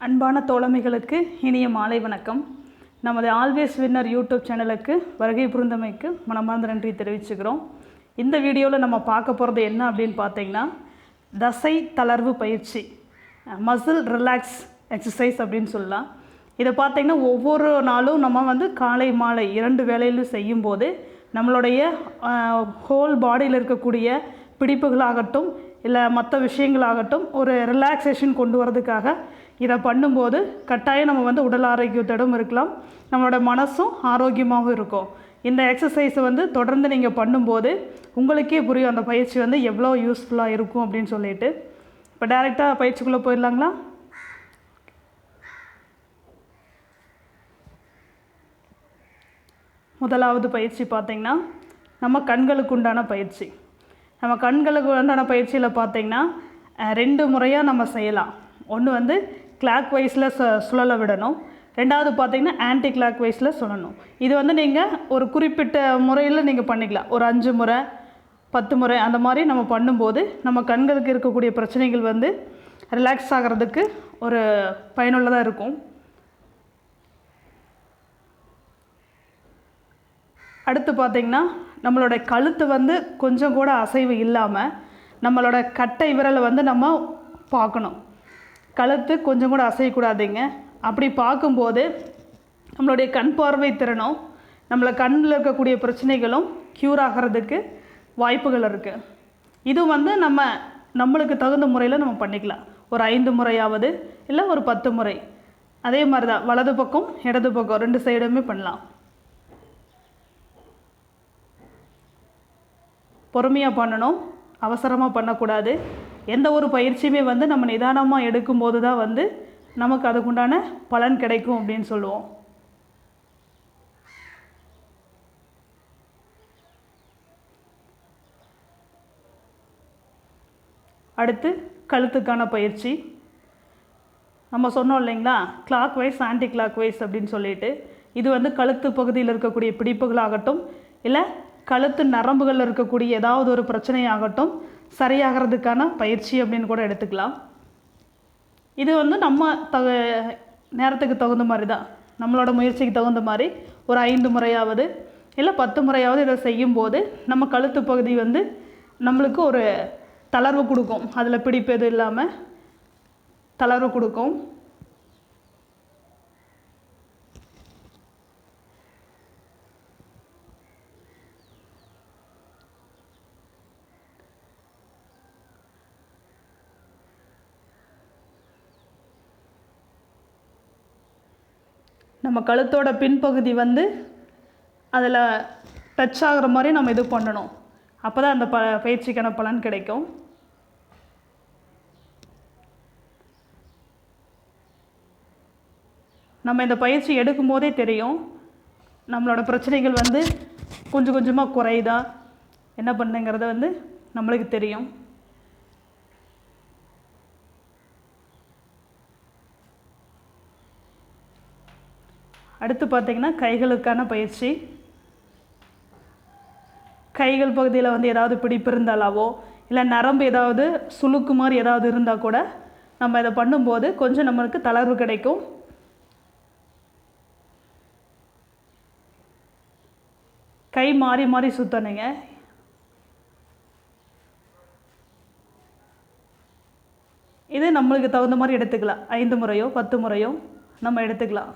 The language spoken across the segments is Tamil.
அன்பான தோழமைகளுக்கு இனிய மாலை வணக்கம். நமது ஆல்வேஸ் வின்னர் யூடியூப் சேனலுக்கு வருகை புரிந்தமைக்கு மனமார்ந்த நன்றி தெரிவிச்சுக்கிறோம். இந்த வீடியோவில் நம்ம பார்க்க போகிறது என்ன அப்படின்னு பார்த்தீங்கன்னா, தசை தளர்வு பயிற்சி, மசில் ரிலாக்ஸ் எக்ஸசைஸ் அப்படின்னு சொல்லலாம். இதை பார்த்திங்கன்னா ஒவ்வொரு நாளும் நம்ம காலை மாலை 2 வேளையிலும் செய்யும்போது நம்மளுடைய ஹோல் பாடியில் இருக்கக்கூடிய பிடிப்புகளாகட்டும் இல்லை மற்ற விஷயங்களாகட்டும் ஒரு ரிலாக்ஸேஷன் கொண்டு வரதுக்காக இதை பண்ணும்போது கட்டாயம் நம்ம உடல் ஆரோக்கியத்தோடும் இருக்கலாம், நம்மளோட மனசும் ஆரோக்கியமாகவும் இருக்கும். இந்த எக்ஸசைஸை தொடர்ந்து நீங்கள் பண்ணும்போது உங்களுக்கே புரியும் அந்த பயிற்சி எவ்வளோ யூஸ்ஃபுல்லாக இருக்கும் அப்படின்னு சொல்லிட்டு. இப்போ டைரெக்டாக பயிற்சிக்குள்ளே போயிடலாங்களா? முதலாவது பயிற்சி பார்த்திங்கன்னா நம்ம கண்களுக்கு உண்டான பயிற்சி. நம்ம கண்களுக்கு உண்டான பயிற்சியில் பார்த்திங்கன்னா 2 முறையாக நம்ம செய்யலாம். ஒன்று கிளாக் வைஸில் சுழல விடணும், ரெண்டாவது பார்த்திங்கன்னா ஆன்டி கிளாக் வைஸில் சுழணும். இது நீங்கள் ஒரு குறிப்பிட்ட முறையில் நீங்கள் பண்ணிக்கலாம். ஒரு 5 முறை 10 முறை அந்த மாதிரி நம்ம பண்ணும்போது நம்ம கண்களுக்கு இருக்கக்கூடிய பிரச்சனைகள் ரிலாக்ஸ் ஆகிறதுக்கு ஒரு பயனுள்ளதாக இருக்கும். அடுத்து பார்த்திங்கன்னா நம்மளோட கழுத்து கொஞ்சம் கூட அசைவு இல்லாமல் நம்மளோட கட்டை விரலை நம்ம பார்க்கணும். கழுத்து கொஞ்சம் கூட அசையக்கூடாதுங்க. அப்படி பார்க்கும்போது நம்மளுடைய கண் பார்வை திறனும் நம்மளை கண்ணில் இருக்கக்கூடிய பிரச்சனைகளும் க்யூர் ஆகிறதுக்கு வாய்ப்புகள் இருக்குது. இது நம்மளுக்கு தகுந்த முறையில் நம்ம பண்ணிக்கலாம். ஒரு 5 முறையாவது இல்லை ஒரு 10 முறை. அதே மாதிரி தான் வலது பக்கம் இடது பக்கம் 2 சைடுமே பண்ணலாம். பொறுமையாக பண்ணணும், அவசரமாக பண்ணக்கூடாது. எந்த ஒரு பயிற்சியுமே நம்ம நிதானமாக எடுக்கும்போது தான் நமக்கு அதுக்குண்டான பலன் கிடைக்கும் அப்படின்னு சொல்லுவோம். அடுத்து கழுத்துக்கான பயிற்சி. நம்ம சொன்னோம் இல்லைங்களா, clockwise anti clockwise அப்படின்னு சொல்லிட்டு. இது கழுத்து பகுதியில் இருக்கக்கூடிய பிடிப்புகளாகட்டும் இல்லை கழுத்து நரம்புகளில் இருக்கக்கூடிய ஏதாவது ஒரு பிரச்சனையாகட்டும் சரியாகிறதுக்கான பயிற்சி அப்படின்னு கூட எடுத்துக்கலாம். இது நம்ம நேரத்துக்கு தகுந்த மாதிரி தான், நம்மளோட முயற்சிக்கு தகுந்த மாதிரி ஒரு 5 முறையாவது இல்லை 10 முறையாவது இதை செய்யும்போது நம்ம கழுத்து பகுதி நம்மளுக்கு ஒரு தளர்வு கொடுக்கும். அதில் பிடிப்பு எதுவும் இல்லாமல் தளர்வு கொடுக்கும். நம்ம கழுத்தோட பின்பகுதி அதில் டச் ஆகிற மாதிரி நம்ம இது பண்ணணும். அப்போ தான் அந்த பயிற்சிக்கான பலன் கிடைக்கும். நம்ம இந்த பயிற்சி எடுக்கும் போதே தெரியும் நம்மளோட பிரச்சனைகள் கொஞ்சம் கொஞ்சமாக குறையுதா என்ன பண்ணுங்கிறத நம்மளுக்கு தெரியும். அடுத்து பார்த்திங்கன்னா கைகளுக்கான பயிற்சி. கைகள் பகுதியில் ஏதாவது பிடிப்பு இருந்தாலாவோ இல்லை நரம்பு ஏதாவது சுளுக்கு மாதிரி ஏதாவது இருந்தால் கூட நம்ம இதை பண்ணும்போது கொஞ்சம் நம்மளுக்கு தளர்வு கிடைக்கும். கை மாறி மாறி சுற்றணுங்க. இது நம்மளுக்கு தகுந்த மாதிரி எடுத்துக்கலாம். 5 முறையோ 10 முறையோ நம்ம எடுத்துக்கலாம்.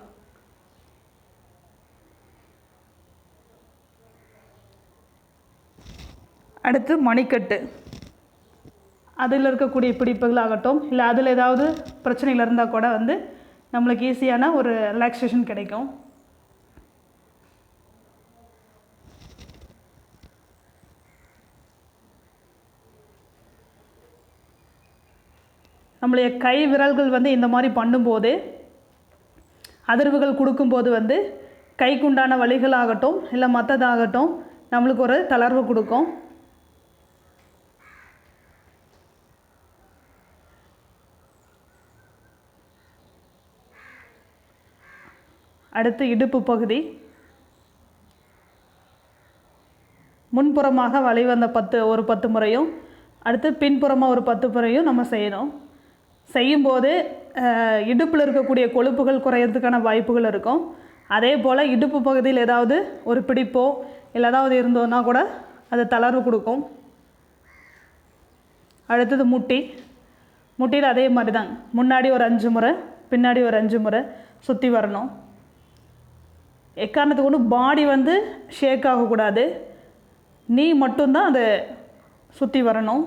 அடுத்து மணிக்கட்டு. அதில் இருக்கக்கூடிய பிடிப்புகள் ஆகட்டும் இல்லை அதில் ஏதாவது பிரச்சனைகள் இருந்தால் கூட நம்மளுக்கு ஈஸியான ஒரு ரிலாக்ஸேஷன் கிடைக்கும். நம்மளுடைய கை விரல்கள் இந்த மாதிரி பண்ணும்போது அதிர்வுகள் கொடுக்கும்போது கைக்குண்டான வலிகளாகட்டும் இல்லை மற்றதாகட்டும் நம்மளுக்கு ஒரு தளர்வு கொடுக்கும். அடுத்து இடுப்பு பகுதி. முன்புறமாக வலி ஒரு 10 முறையும் அடுத்து பின்புறமாக ஒரு 10 முறையும் நம்ம செய்யணும். செய்யும்போது இடுப்பில் இருக்கக்கூடிய கொழுப்புகள் குறையிறதுக்கான வாய்ப்புகள் இருக்கும். அதே போல் இடுப்பு பகுதியில் ஏதாவது ஒரு பிடிப்போ இல்லை ஏதாவது இருந்தோன்னா கூட அது தளர்வு கொடுக்கும். அடுத்தது முட்டியில் அதே மாதிரி தான், முன்னாடி ஒரு 5 முறை, பின்னாடி ஒரு 5 முறை சுற்றி வரணும். எக்காரணத்துக்கு கொண்டு பாடி வந்து ஷேக் ஆகக்கூடாது, நீ மட்டும்தான் அதை சுற்றி வரணும்.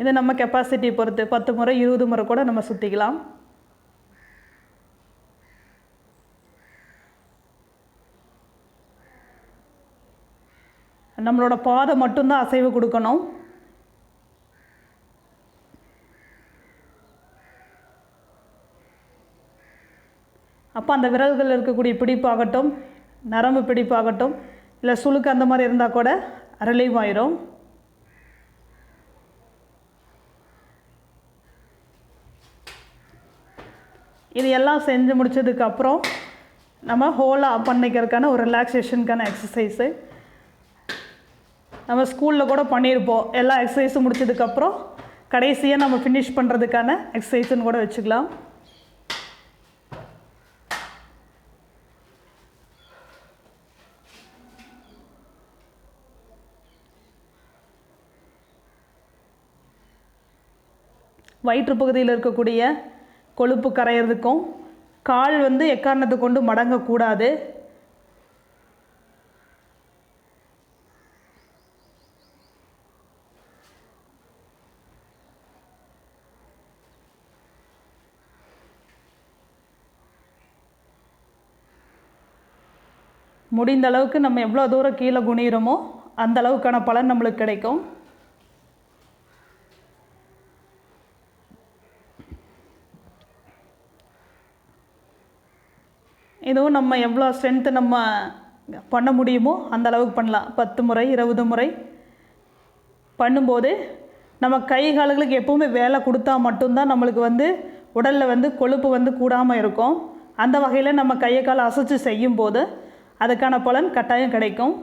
இது நம்ம கெப்பாசிட்டி பொறுத்து 10 முறை 20 முறை கூட நம்ம சுற்றிக்கலாம். நம்மளோட பாதை மட்டும்தான் அசைவு கொடுக்கணும். அப்போ அந்த விரல்கள் இருக்கக்கூடிய பிடிப்பாகட்டும், நரம்பு பிடிப்பாகட்டும், இல்லை சுளுக்கு அந்த மாதிரி இருந்தால் கூட ரிலீவ் ஆயிரும். இது எல்லாம் செஞ்சு முடித்ததுக்கப்புறம் நம்ம ஹோலாக பண்ணிக்கிறதுக்கான ஒரு ரிலாக்ஸேஷனுக்கான எக்ஸசைஸு நம்ம ஸ்கூலில் கூட பண்ணியிருப்போம். எல்லா எக்ஸசைஸும் முடித்ததுக்கப்புறம் கடைசியாக நம்ம ஃபினிஷ் பண்ணுறதுக்கான எக்ஸசைஸுன்னு கூட வச்சுக்கலாம். வயிற்று பகுதியில் இருக்கக்கூடிய கொழுப்பு கரையிறதுக்கும் கால் வந்து எக்காரணத்தை கொண்டு மடங்கக்கூடாது. முடிந்த அளவுக்கு நம்ம எவ்வளோ தூரம் கீழே குனிகிறோமோ அந்த அளவுக்கான பலன் நம்மளுக்கு கிடைக்கும். இதுவும் நம்ம எவ்வளோ ஸ்ட்ரென்த்து நம்ம பண்ண முடியுமோ அந்த அளவுக்கு பண்ணலாம். 10 முறை 20 முறை பண்ணும்போது நம்ம கை கால்களுக்கு எப்போவுமே வேலை கொடுத்தா மட்டும்தான் நம்மளுக்கு வந்து உடலில் வந்து கொழுப்பு வந்து கூடாமல் இருக்கும். அந்த வகையில் நம்ம கையை காலை அசைச்சு செய்யும்போது அதுக்கான பலன் கட்டாயம் கிடைக்கும்.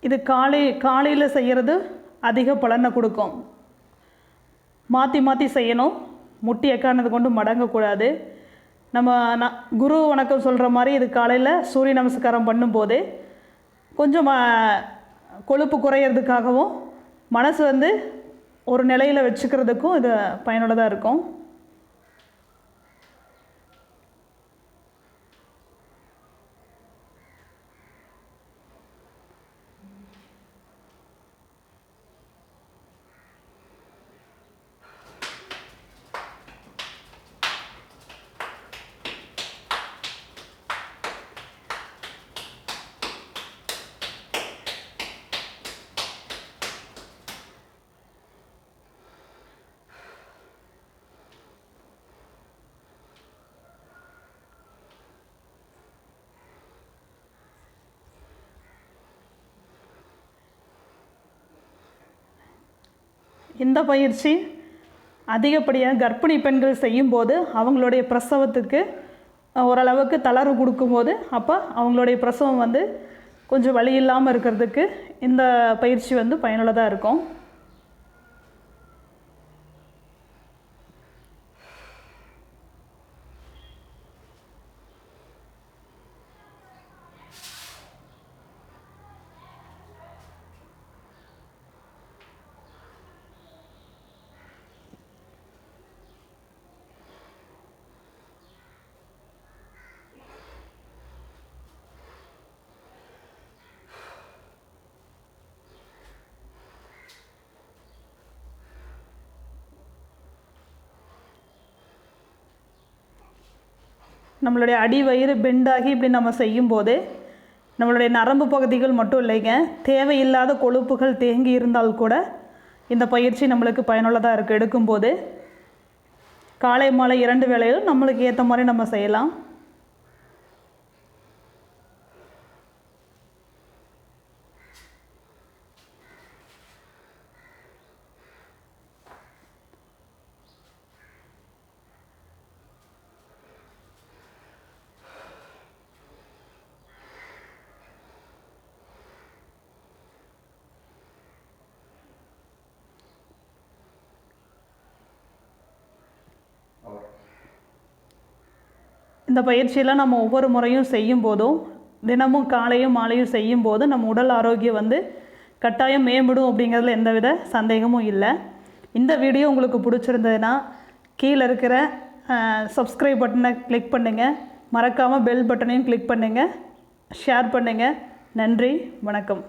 இது காலையில் செய்கிறது அதிக பலனை கொடுக்கும். மாற்றி மாற்றி செய்யணும். முட்டி எக்காரணத்தை கொண்டு மடங்கக்கூடாது. நம்ம குரு வணக்கம் சொல்கிற மாதிரி இது காலையில் சூரிய நமஸ்காரம் பண்ணும்போது கொஞ்சம் கொழுப்பு குறையிறதுக்காகவும் மனசு வந்து ஒரு நிலையில் வச்சுக்கிறதுக்கும் இது பயனுள்ளதாக இருக்கும். இந்த பயிற்சி அதிகப்படியாக கர்ப்பிணி பெண்கள் செய்யும்போது அவங்களுடைய பிரசவத்துக்கு ஓரளவுக்கு தளர்வு கொடுக்கும்போது அப்போ அவங்களுடைய பிரசவம் வந்து கொஞ்சம் வலி இல்லாமல் இருக்கிறதுக்கு இந்த பயிற்சி வந்து பயனுள்ளதாக இருக்கும். நம்மளுடைய அடி வயிறு பெண்டாகி இப்படி நம்ம செய்யும்போது நம்மளுடைய நரம்பு பகுதிகள் மட்டும் இல்லைங்க, தேவையில்லாத கொழுப்புகள் தேங்கி இருந்தால் கூட இந்த பயிற்சி நம்மளுக்கு பயனுள்ளதாக இருக்குது. எடுக்கும்போது காலை மாலை 2 வேளையிலும் நம்மளுக்கு ஏற்ற மாதிரி நம்ம செய்யலாம். இந்த பயிற்சியில் நம்ம ஒவ்வொரு முறையும் செய்யும் போதும், தினமும் காலையும் மாலையும் செய்யும் போது நம்ம உடல் ஆரோக்கியம் கட்டாயம் மேம்படும் அப்படிங்கிறதுல எந்தவித சந்தேகமும் இல்லை. இந்த வீடியோ உங்களுக்கு பிடிச்சிருந்ததுன்னா கீழே இருக்கிற சப்ஸ்கிரைப் பட்டனை கிளிக் பண்ணுங்கள். மறக்காமல் பெல் பட்டனையும் கிளிக் பண்ணுங்கள். ஷேர் பண்ணுங்கள். நன்றி, வணக்கம்.